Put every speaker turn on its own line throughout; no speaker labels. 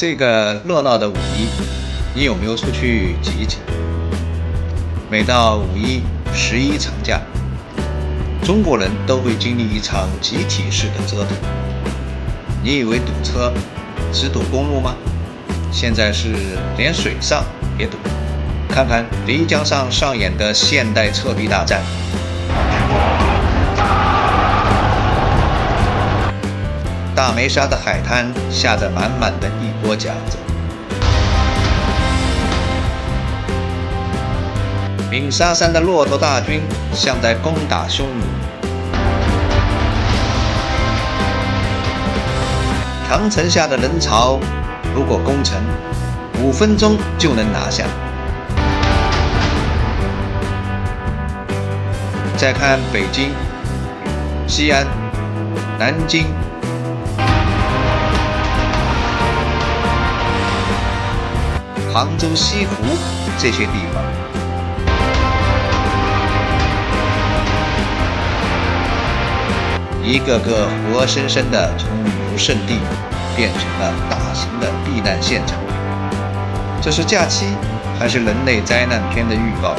这个热闹的五一，你有没有出去挤一挤？每到五一、11长假，中国人都会经历一场集体式的折腾。你以为堵车只堵公路吗？现在是连水上也堵。看看漓江上上演的现代测评大战。大梅沙的海滩下着满满的一锅饺子。鸣沙山的骆驼大军像在攻打匈奴。长城下的人潮，如果攻城，5分钟就能拿下。再看北京、西安、南京、杭州西湖这些地方，一个个活生生的从旅游胜地变成了大型的避难现场。这是假期还是人类灾难片的预告？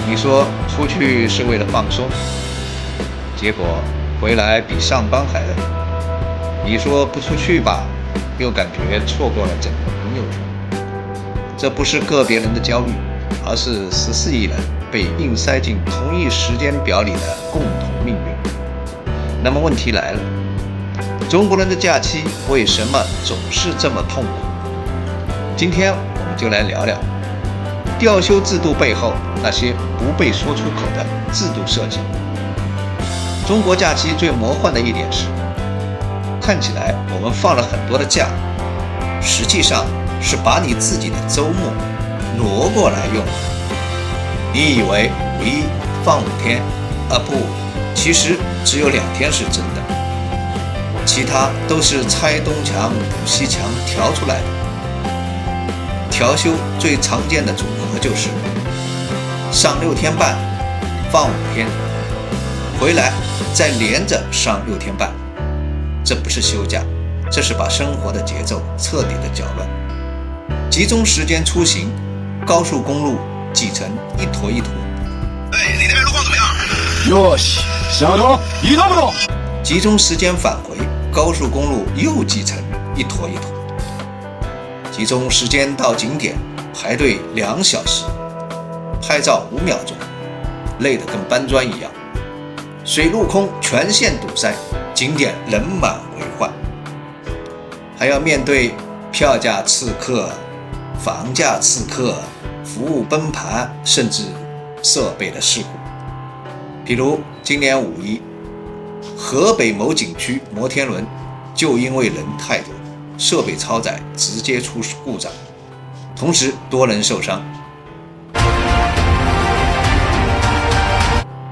你说出去是为了放松，结果回来比上班还累。你说不出去吧，又感觉错过了整个朋友圈。这不是个别人的焦虑，而是14亿人被硬塞进同一时间表里的共同命运。那么问题来了，中国人的假期为什么总是这么痛苦？今天我们就来聊聊调休制度背后那些不被说出口的制度设计。中国假期最魔幻的一点是，看起来我们放了很多的假，实际上是把你自己的周末挪过来用。你以为五一放5天，不，其实只有2天是真的，其他都是拆东墙补西墙调出来的。调休最常见的组合就是上6天半，放5天，回来再连着上6天半。这不是休假，这是把生活的节奏彻底的搅乱。集中时间出行，高速公路挤成一坨一坨。
你那边路况怎么样？
よし、下头移动不动。
集中时间返回，高速公路又挤成一坨一坨。集中时间到景点，排队2小时，拍照5秒钟，累得跟搬砖一样。水陆空全线堵塞，景点人满为患，还要面对票价刺客、房价刺客、服务崩盘，甚至设备的事故。比如今年5一，河北某景区摩天轮就因为人太多，设备超载，直接出故障，同时多人受伤。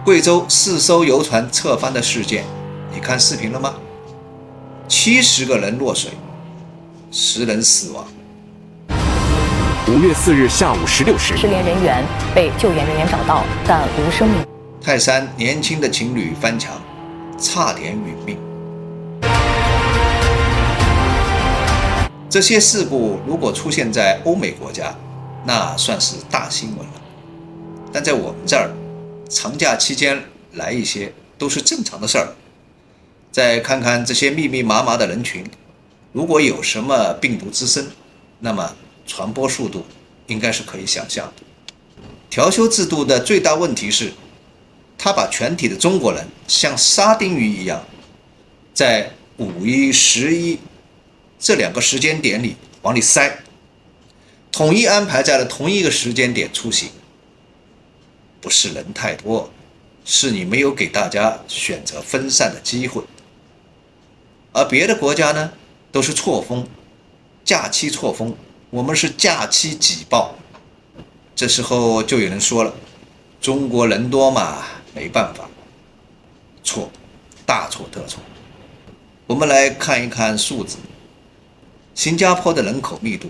贵州4艘游船侧翻的事件，你看视频了吗？70个人落水，10人死亡。
5月4日下午16时，
失联人员被救援人员找到，但无生命。
泰山年轻的情侣翻墙，差点殒命。这些事故如果出现在欧美国家，那算是大新闻了。但在我们这儿，长假期间来一些都是正常的事儿。再看看这些密密麻麻的人群，如果有什么病毒滋生，那么传播速度应该是可以想象的。调休制度的最大问题是，它把全体的中国人像沙丁鱼一样，在5一、11这2个时间点里往里塞，统一安排在了同一个时间点出行。不是人太多，是你没有给大家选择分散的机会。而别的国家呢，都是错峰，假期错峰，我们是假期挤爆。这时候就有人说了，中国人多嘛，没办法。错，大错特错。我们来看一看数字。新加坡的人口密度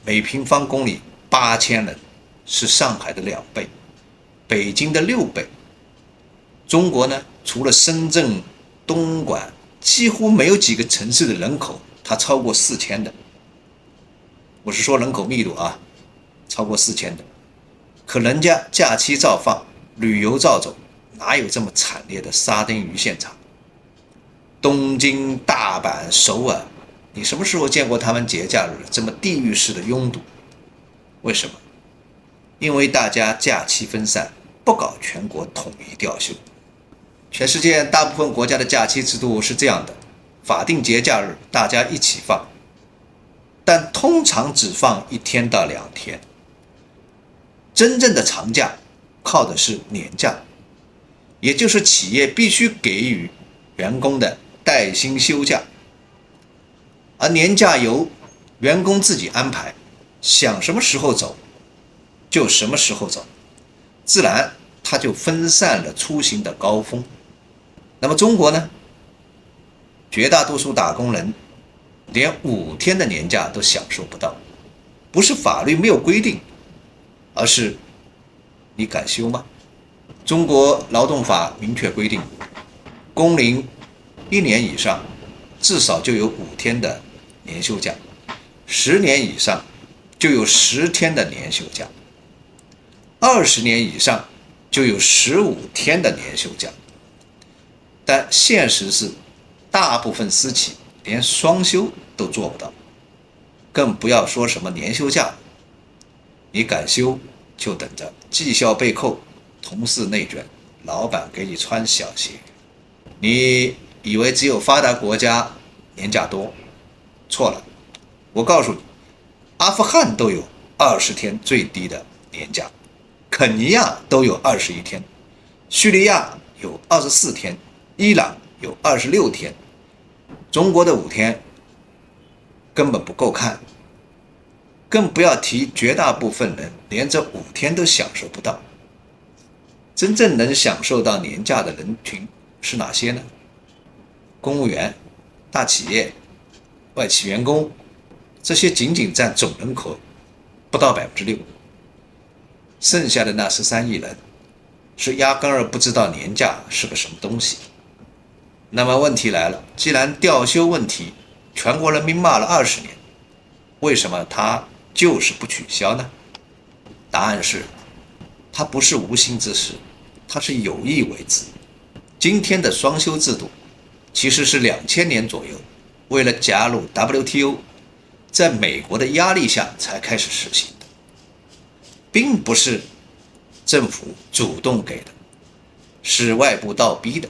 每平方公里8000人，是上海的2倍，北京的6倍。中国呢，除了深圳、东莞，几乎没有几个城市的人口它超过4000的。我是说人口密度啊，超过4000的。可人家假期照放，旅游照走，哪有这么惨烈的沙丁鱼现场？东京、大阪、首尔，你什么时候见过他们节假日这么地狱式的拥堵？为什么？因为大家假期分散，不搞全国统一调休。全世界大部分国家的假期制度是这样的，法定节假日大家一起放，但通常只放1天到2天。真正的长假靠的是年假，也就是企业必须给予员工的带薪休假，而年假由员工自己安排，想什么时候走就什么时候走，自然它就分散了出行的高峰。那么中国呢？绝大多数打工人连5天的年假都享受不到，不是法律没有规定，而是你敢休吗？中国劳动法明确规定，工龄1年以上至少就有5天的年休假，10年以上就有10天的年休假，20年以上就有15天的年休假。但现实是，大部分私企连双休都做不到，更不要说什么年休假。你敢休，就等着绩效被扣，同事内卷，老板给你穿小鞋。你以为只有发达国家年假多？错了，我告诉你，阿富汗都有20天最低的年假，肯尼亚都有21天，叙利亚有24天，伊朗有26天，中国的5天根本不够看，更不要提绝大部分人连这5天都享受不到。真正能享受到年假的人群是哪些呢？公务员、大企业、外企员工，这些仅仅占总人口不到6%，剩下的那13亿人是压根儿不知道年假是个什么东西。那么问题来了，既然调休问题全国人民骂了20年，为什么他就是不取消呢？答案是，它不是无心之失，它是有意为之。今天的双休制度其实是2000年左右为了加入 WTO， 在美国的压力下才开始实行的，并不是政府主动给的，是外部倒逼的。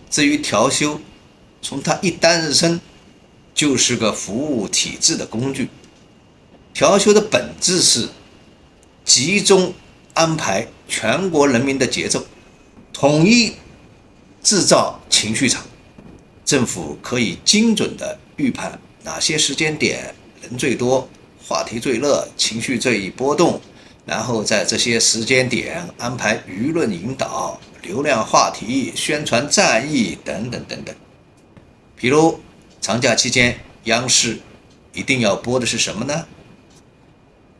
至于调休，从它一诞生就是个服务体制的工具。调休的本质是集中安排全国人民的节奏，统一制造情绪场。政府可以精准地预判哪些时间点人最多，话题最热，情绪最易波动，然后在这些时间点安排舆论引导、流量话题、宣传战役等等等等。比如长假期间，央视一定要播的是什么呢？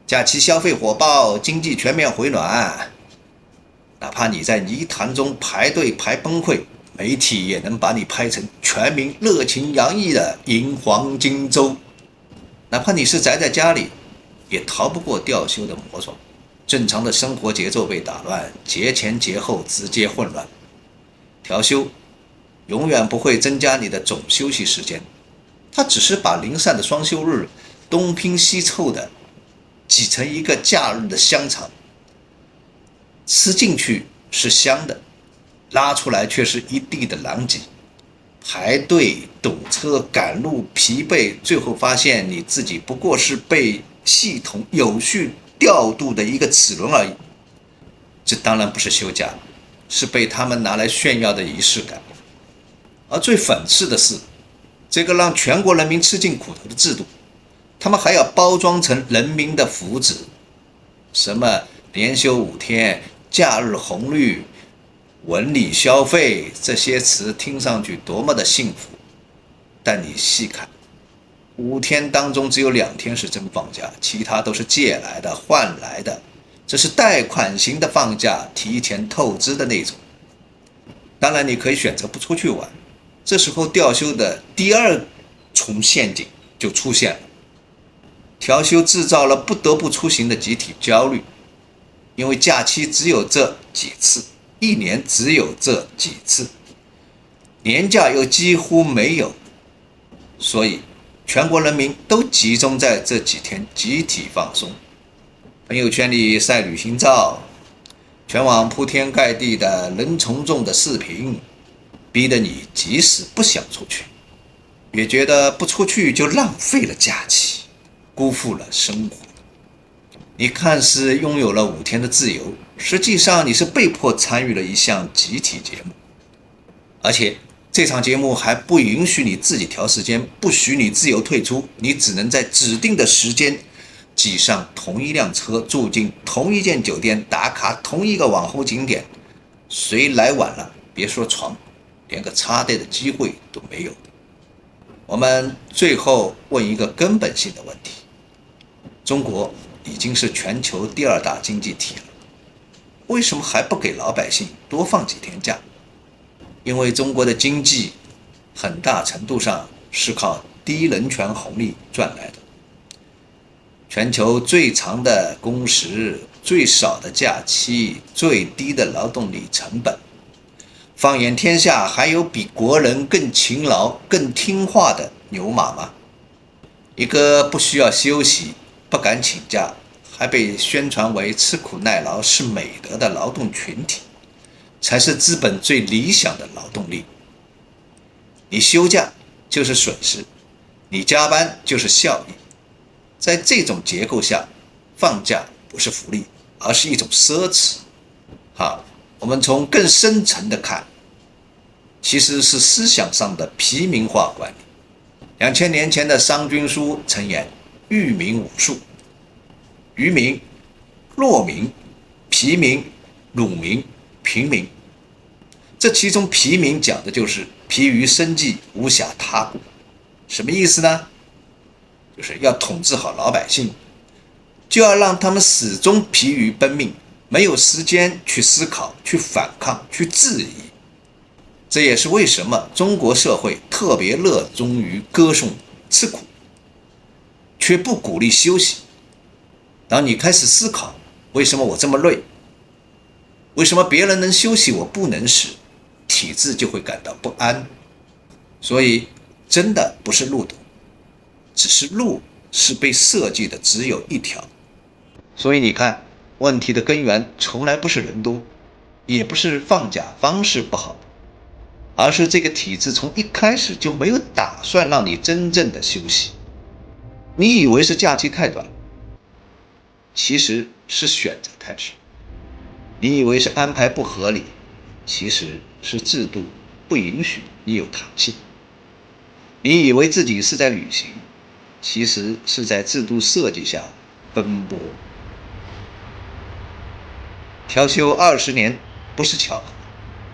假期消费火爆，经济全面回暖。哪怕你在泥潭中排队排崩溃，媒体也能把你拍成全民热情洋溢的赢黄金周。哪怕你是宅在家里，也逃不过调休的魔爪。正常的生活节奏被打乱，节前节后直接混乱。调休永远不会增加你的总休息时间，它只是把零散的双休日东拼西凑的挤成一个假日的香肠，吃进去是香的，拉出来却是一地的狼藉。排队、堵车、赶路、疲惫，最后发现你自己不过是被系统有序调度的一个齿轮而已。这当然不是休假，是被他们拿来炫耀的仪式感。而最讽刺的是，这个让全国人民吃尽苦头的制度，他们还要包装成人民的福祉，什么连休5天、假日红绿、文理消费，这些词听上去多么的幸福，但你细看，5天当中只有2天是真放假，其他都是借来的、换来的，这是贷款型的放假，提前透支的那种。当然你可以选择不出去玩，这时候调休的第二重陷阱就出现了。调休制造了不得不出行的集体焦虑，因为假期只有这几次，一年只有这几次，年假又几乎没有，所以全国人民都集中在这几天集体放松。朋友圈里晒旅行照，全网铺天盖地的人从众的视频，逼得你即使不想出去，也觉得不出去就浪费了假期，辜负了生活。你看似拥有了5天的自由，实际上你是被迫参与了一项集体节目，而且这场节目还不允许你自己调时间，不许你自由退出，你只能在指定的时间挤上同一辆车，住进同一间酒店，打卡同一个网红景点，谁来晚了，别说床，连个插队的机会都没有。我们最后问一个根本性的问题：中国已经是全球第2大经济体了，为什么还不给老百姓多放几天假？因为中国的经济很大程度上是靠低人权红利赚来的。全球最长的工时、最少的假期、最低的劳动力成本，放眼天下，还有比国人更勤劳、更听话的牛马吗？一个不需要休息、不敢请假，还被宣传为吃苦耐劳是美德的劳动群体，才是资本最理想的劳动力。你休假就是损失，你加班就是效益。在这种结构下，放假不是福利，而是一种奢侈。我们从更深层的看，其实是思想上的平民化管理。2000年前的商君书曾言：育民5术，愚民、弱民、疲民、辱民、平民。这其中疲民讲的就是疲于生计，无暇他顾。什么意思呢？就是要统治好老百姓，就要让他们始终疲于奔命，没有时间去思考、去反抗、去质疑。这也是为什么中国社会特别热衷于歌颂吃苦，却不鼓励休息。当你开始思考，为什么我这么累？为什么别人能休息我不能时，体制就会感到不安。所以真的不是路堵，只是路是被设计的只有一条。所以你看，问题的根源从来不是人多，也不是放假方式不好，而是这个体制从一开始就没有打算让你真正的休息。你以为是假期太短，其实是选择太少；你以为是安排不合理，其实是制度不允许你有弹性；你以为自己是在旅行，其实是在制度设计下奔波。调休20年不是巧合，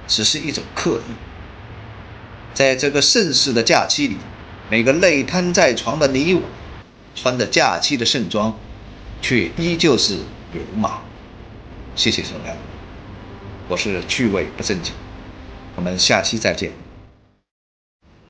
只是一种刻意。在这个盛世的假期里，每个累瘫在床的你我，穿着假期的盛装，却依旧是牛马。谢谢收看，我是趣味不正经，我们下期再见。